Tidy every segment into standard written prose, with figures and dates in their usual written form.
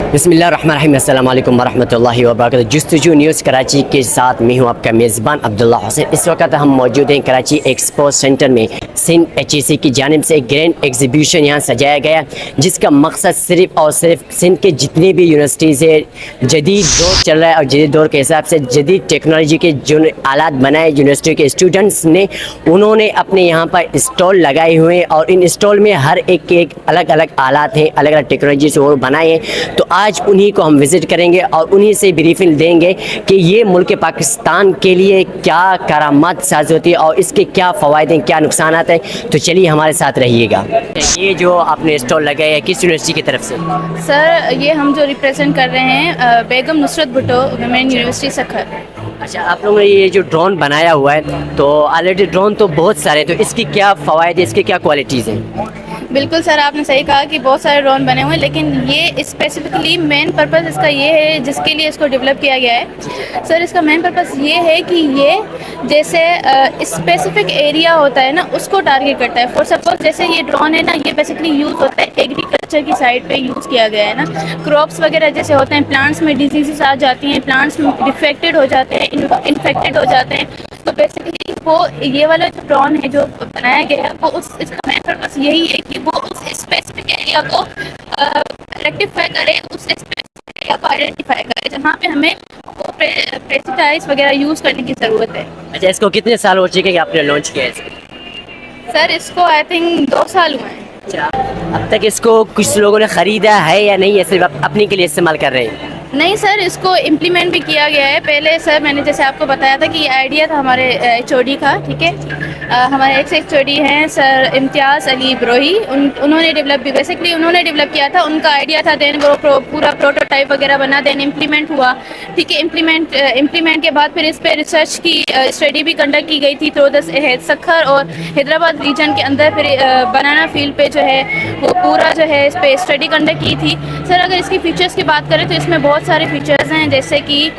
बिस्मिल्लाहिर्रहमानिर्रहीम, अस्सलाम वालेकुम वरहमतुल्लाहि वबरकातुहू। जस्तुजू न्यूज़ कराची के साथ मैं हूँ आपका मेज़बान अब्दुल्ला हुसैन। इस वक्त हम मौजूद हैं कराची एक्सपो सेंटर में। सिंध HEC की जानिब से एक ग्रैंड एग्जीबिशन यहाँ सजाया गया, जिसका मकसद सिर्फ़ और सिर्फ सिंध के जितनी भी यूनिवर्सिटीज़ है, जदीद दौर चल रहा है और जदीद दौर के हिसाब से जदीद टेक्नोलॉजी के जो आलात बनाए यूनिवर्सिटी के स्टूडेंट्स ने, उन्होंने अपने यहाँ पर स्टॉल लगाए हुए हैं और इन स्टॉल में हर एक के एक अलग अलग आलात हैं, अलग अलग टेक्नोलॉजी से वो बनाए हैं। तो आज उन्हीं को हम विज़िट करेंगे और उन्हीं से ब्रीफिंग देंगे कि ये मुल्क पाकिस्तान के लिए क्या करामात साज़ होती है और इसके क्या फ़वाइद हैं, क्या नुकसान हैं। तो चलिए हमारे साथ रहिएगा। ये जो आपने स्टॉल लगाया है किस यूनिवर्सिटी की तरफ से? सर, ये हम जो रिप्रेजेंट कर रहे हैं बेगम नुसरत भुट्टो वुमेन यूनिवर्सिटी सखर। अच्छा, आप लोगों ने ये जो ड्रोन बनाया हुआ है, तो ऑलरेडी ड्रोन तो बहुत सारे हैं, तो इसकी क्या फ़वाइद है, इसकी क्या क्वालिटीज़ हैं? बिल्कुल सर, आपने सही कहा कि बहुत सारे ड्रोन बने हुए हैं, लेकिन ये स्पेसिफिकली मेन पर्पस इसका ये है जिसके लिए इसको डेवलप किया गया है। सर, इसका मेन पर्पस ये है कि ये जैसे स्पेसिफिक एरिया होता है ना, उसको टारगेट करता है। फॉर सपोज जैसे ये ड्रोन है ना, ये बेसिकली यूज़ होता है एग्रीकल्चर की साइड पे यूज़ किया गया है ना। क्रॉप्स वगैरह जैसे होते हैं, प्लांट्स में डिजीज़ आ जाती हैं, प्लांट्स डिफेक्टेड हो जाते हैं, इन्फेक्टेड हो जाते हैं। तो बेसिकली वो ये वाला जो ड्रोन है जो बनाया गया है, वो इसका मेन पर्पस यही है कि वो उस स्पेसिफिक एरिया को रेक्टिफाई करे, उस स्पेसिफिक एरिया को आइडेंटिफाई करे जहाँ पे हमें वो पेस्टिसाइड्स वगैरह यूज़ करने की ज़रूरत है। अच्छा, इसको कितने साल हो चुके हैं कि आपने लॉन्च किया है इसको? सर, इसको आई थिंक 2 साल हुए हैं। अच्छा, अब तक इसको कुछ लोगों ने ख़रीदा है या नहीं, या सिर्फ अपने के लिए इस्तेमाल कर रहे हैं? नहीं सर, इसको इम्प्लीमेंट भी किया गया है। पहले सर मैंने जैसे आपको बताया था कि ये आइडिया था हमारे HOD का, ठीक है। हमारे एक्स HOD हैं सर इम्तियाज़ अली ब्रोही, उन्होंने डेवलप भी बेसिकली उन्होंने डेवलप किया था। उनका आइडिया था, देन वो पूरा प्रोटोटाइप वगैरह बना, देन इम्प्लीमेंट हुआ, ठीक है। इम्प्लीमेंट के बाद फिर इस पर रिसर्च की स्टडी भी कंडक्ट की गई थी थ्रू द सखर और हैदराबाद रीजन के अंदर। फिर बनाना फील्ड पे जो है वो पूरा जो है इस पर स्टडी कंडक्ट की थी। सर, अगर इसकी फ़ीचर्स की बात करें तो इसमें बहुत सारे फीचर्स हैं, जैसे कि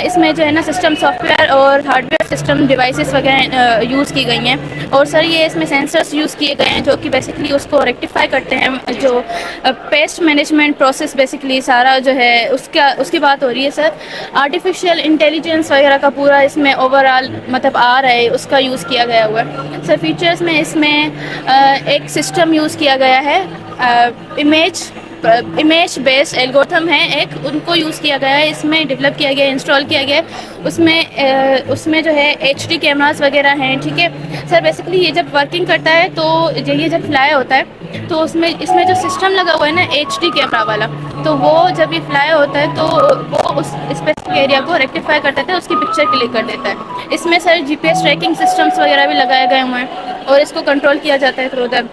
इसमें जो है ना सिस्टम सॉफ्टवेयर और हार्डवेयर सिस्टम डिवाइसेस वगैरह यूज़ की गई हैं। और सर ये इसमें सेंसर्स यूज़ किए गए हैं जो कि बेसिकली उसको रेक्टिफाई करते हैं। जो पेस्ट मैनेजमेंट प्रोसेस बेसिकली सारा जो है उसकी बात हो रही है। सर, आर्टिफिशियल इंटेलिजेंस वगैरह का पूरा इसमें ओवरऑल मतलब आ रहा है, उसका यूज़ किया गया हुआ है। सर, फीचर्स में इसमें एक सिस्टम यूज़ किया गया है, इमेज बेस्ड एल्गोरिथम है एक, उनको यूज़ किया गया है, इसमें डेवलप किया गया है, इंस्टॉल किया गया है। उसमें जो है HD कैमरास वगैरह हैं, ठीक है। सर, बेसिकली ये जब वर्किंग करता है तो ये जब फ्लाई होता है तो इसमें जो सिस्टम लगा हुआ है ना HD कैमरा वाला, तो वो जब ये फ्लाई होता है तो वो उस स्पेसिफिक एरिया को रेक्टिफाई कर देता है, उसकी पिक्चर क्लिक कर देता है। इसमें सर GPS ट्रैकिंग सिस्टम्स वगैरह भी लगाए गए हुए हैं और इसको कंट्रोल किया जाता है through the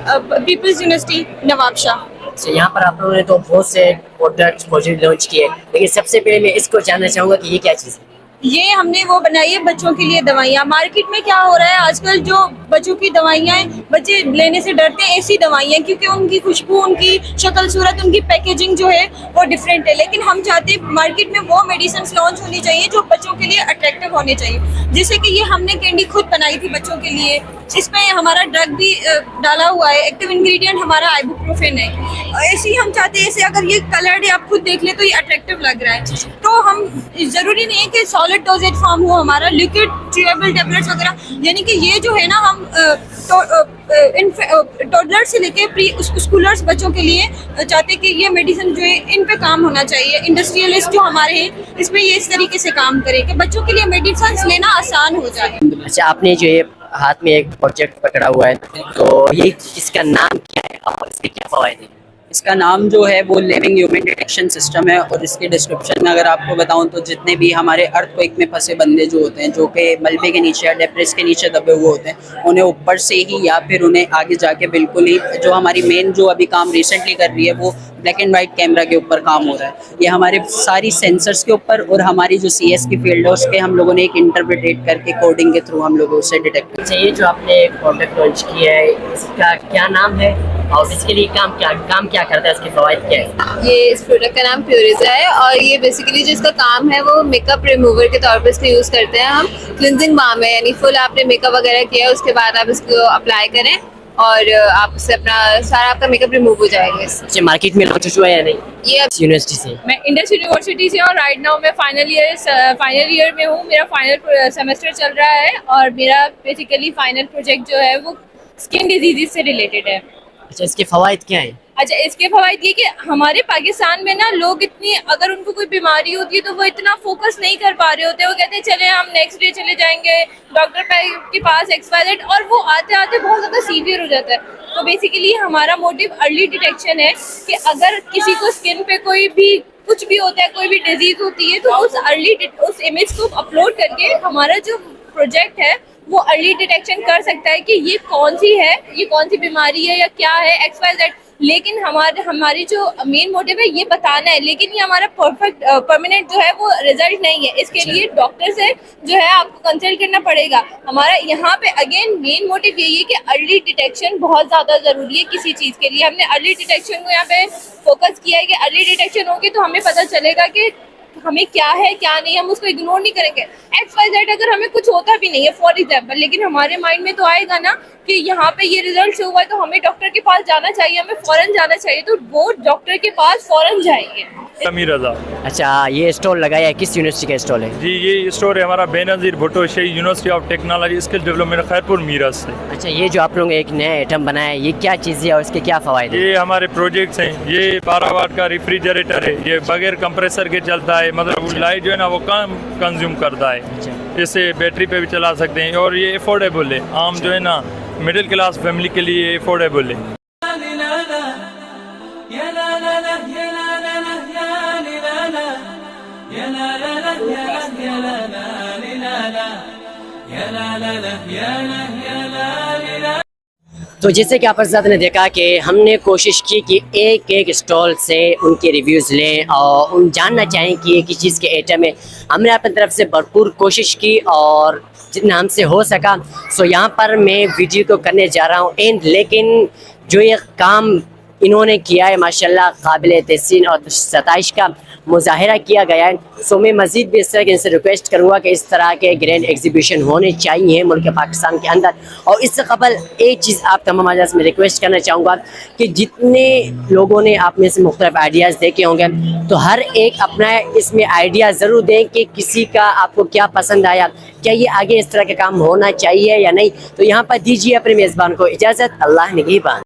people's university Nawabshah. तो यहाँ पर आप लोगों ने तो बहुत से प्रोडक्ट्स मौजूद लॉन्च किए, लेकिन सबसे पहले मैं इसको जानना चाहूँगा कि ये क्या चीज़ है? ये हमने वो बनाई है बच्चों के लिए दवाइयाँ। मार्केट में क्या हो रहा है आजकल, जो बच्चों की दवाइयाँ हैं बच्चे लेने से डरते हैं, ऐसी दवाइयाँ, क्योंकि उनकी खुशबू, उनकी शक्ल सूरत, उनकी पैकेजिंग जो है वो डिफरेंट है। लेकिन हम चाहते हैं मार्केट में वो मेडिसिन लॉन्च होनी चाहिए जो बच्चों के लिए अट्रैक्टिव होने चाहिए। जैसे कि ये हमने कैंडी खुद बनाई थी बच्चों के लिए, इसमें हमारा ड्रग भी डाला हुआ है, एक्टिव इंग्रेडिएंट हमारा आइबुप्रोफेन है। ऐसे ही हम चाहते हैं, ऐसे अगर ये कलर्ड है, आप खुद देख ले तो ये अट्रैक्टिव लग रहा है। तो हम जरूरी नहीं है कि सॉलिड डोजेज फॉर्म हो हमारा, लिक्विड च्यूएबल टेबलेट्स वगैरह, यानी कि ये जो है ना हम टोडलर से लेके प्री स्कूलर्स बच्चों के लिए चाहते हैं कि ये मेडिसिन जो है इन पे काम होना चाहिए। इंडस्ट्रियलिस्ट जो हमारे हैं इसमें ये इस तरीके से काम करें कि बच्चों के लिए मेडिसिन लेना आसान हो जाए। अच्छा, आपने जो ये हाथ में एक प्रोजेक्ट पकड़ा हुआ है, तो ये इसका नाम क्या है और इसके क्या फ़वाइद हैं? इसका नाम जो है वो लिविंग ह्यूमन डिटेक्शन सिस्टम है। और इसके डिस्क्रिप्शन में अगर आपको बताऊं तो जितने भी हमारे अर्थक्वेक में फंसे बंदे जो होते हैं, जो कि मलबे के नीचे या डेब्रिस के नीचे दबे हुए होते हैं, उन्हें ऊपर से ही या फिर उन्हें आगे जाके बिल्कुल ही जो हमारी मेन जो अभी काम रिसेंटली कर रही है वो ब्लैक एंड वाइट कैमरा के ऊपर काम हो रहा है, ये हमारे सारी सेंसर्स के ऊपर और हमारी जो CS की फील्ड है उसके हम लोगों ने एक इंटरप्रिटेट करके कोडिंग के थ्रू हम लोगों से डिटेक्ट। अच्छा, ये जो आपने प्रोडक्ट लॉन्च किया है इसका क्या नाम है और इसके लिए काम क्या करता है, इसके फवाइद क्या है? ये इस प्रोडक्ट का नाम प्योरिजा है और ये बेसिकली जो इसका काम है वो मेकअप रिमूवर के तौर पर इसको यूज़ करते हैं हम। क्लिनजिंग बाम है, यानी फुल आपने मेकअप वगैरह किया उसके बाद आप इसको अप्लाई करें और आप उससे अपना सारा आपका मेकअप रिमूव हो जाएगा इससे। अच्छा, मार्केट में लॉन्च हुआ है या नहीं? ये अब यूनिवर्सिटी से मैं इंडस यूनिवर्सिटी से और राइट नाउ मैं फाइनल ईयर में हूँ। मेरा फाइनल सेमेस्टर चल रहा है और मेरा बेसिकली फाइनल प्रोजेक्ट जो है वो स्किन डिजीज़ से रिलेटेड है। अच्छा, इसके फवाइद क्या हैं? अच्छा, इसके फवाइद ये कि हमारे पाकिस्तान में ना लोग इतनी, अगर उनको कोई बीमारी होती है तो वो इतना फोकस नहीं कर पा रहे होते। वो कहते हैं चले हम नेक्स्ट डे चले जाएंगे डॉक्टर के पास XYZ, और वो आते आते बहुत ज़्यादा सीवियर हो जाता है। तो बेसिकली हमारा मोटिव अर्ली डिटेक्शन है कि अगर किसी को स्किन पे कोई भी कुछ भी होता है, कोई भी डिजीज़ होती है, तो उस इमेज को अपलोड करके हमारा जो प्रोजेक्ट है वो अर्ली डिटेक्शन कर सकता है कि ये कौन सी बीमारी है या क्या है XYZ। लेकिन हमारी जो मेन मोटिव है ये बताना है, लेकिन ये हमारा परफेक्ट परमानेंट जो है वो रिजल्ट नहीं है। इसके लिए डॉक्टर से जो है आपको कंसल्ट करना पड़ेगा। हमारा यहाँ पे अगेन मेन मोटिव यही है कि अर्ली डिटेक्शन बहुत ज़्यादा ज़रूरी है किसी चीज़ के लिए। हमने अर्ली डिटेक्शन को यहाँ पे फोकस किया है कि अर्ली डिटेक्शन होगी तो हमें पता चलेगा कि हमें क्या है क्या नहीं, हम उसको इग्नोर नहीं करेंगे। XYZ अगर हमें कुछ होता भी नहीं है फॉर एग्जाम्पल, लेकिन हमारे माइंड में तो आएगा ना कि यहाँ पे ये रिजल्ट हुआ है तो हमें डॉक्टर के पास जाना चाहिए, हमें फौरन जाना चाहिए, तो वो डॉक्टर के पास फौरन जाएंगे। अमीर रजा। अच्छा, ये स्टॉल लगाया है, किस यूनिवर्सिटी का स्टॉल है? जी, ये स्टोर है हमारा बेनज़ीर भुट्टो शहीद university of technology skill development Khairpur Meerut से। अच्छा, ये जो आप लोग एक नया आइटम बनाया है ये क्या चीज़ है और इसके क्या फ़वाइद हैं? ये हमारे प्रोजेक्ट्स हैं। ये 12 वाट का रेफ्रिजरेटर है, ये बगैर कंप्रेसर के चलता है, मतलब लाइट जो है ना वो कम कंज्यूम करता है। इसे बैटरी पे भी चला सकते हैं और ये अफोर्डेबल है, आम जो है ना मिडिल क्लास फैमिली के लिए अफोर्डेबल है। तो जैसे कि आप हज़रात ने देखा कि हमने कोशिश की कि एक एक स्टॉल से उनके रिव्यूज़ लें और उन जानना चाहें कि ये किस चीज़ के आइटम है। हमने अपनी तरफ से भरपूर कोशिश की और जितना हमसे हो सका। सो यहाँ पर मैं वीडियो को करने जा रहा हूँ एंड, लेकिन जो ये काम इन्होंने किया है माशाल्लाह काबिल तहसीन और सताइश का मुजाहरा किया गया है। सो मैं मज़ीद भी इस तरह के इनसे रिक्वेस्ट करूँगा कि इस तरह के ग्रैंड एग्जीबिशन होने चाहिए मुल्क पाकिस्तान के अंदर। और इससे कबल एक चीज़ आप तमाम आजाज में रिक्वेस्ट करना चाहूँगा कि जितने लोगों ने आप में से मुख्तलिफ आइडियाज़ देखे होंगे तो हर एक अपना इसमें आइडिया ज़रूर दें कि किसी का आपको क्या पसंद आया, क्या ये आगे इस तरह का काम होना चाहिए या नहीं। तो यहाँ पर दीजिए अपने मेज़बान को इजाज़त। अल्लाह निगहबान।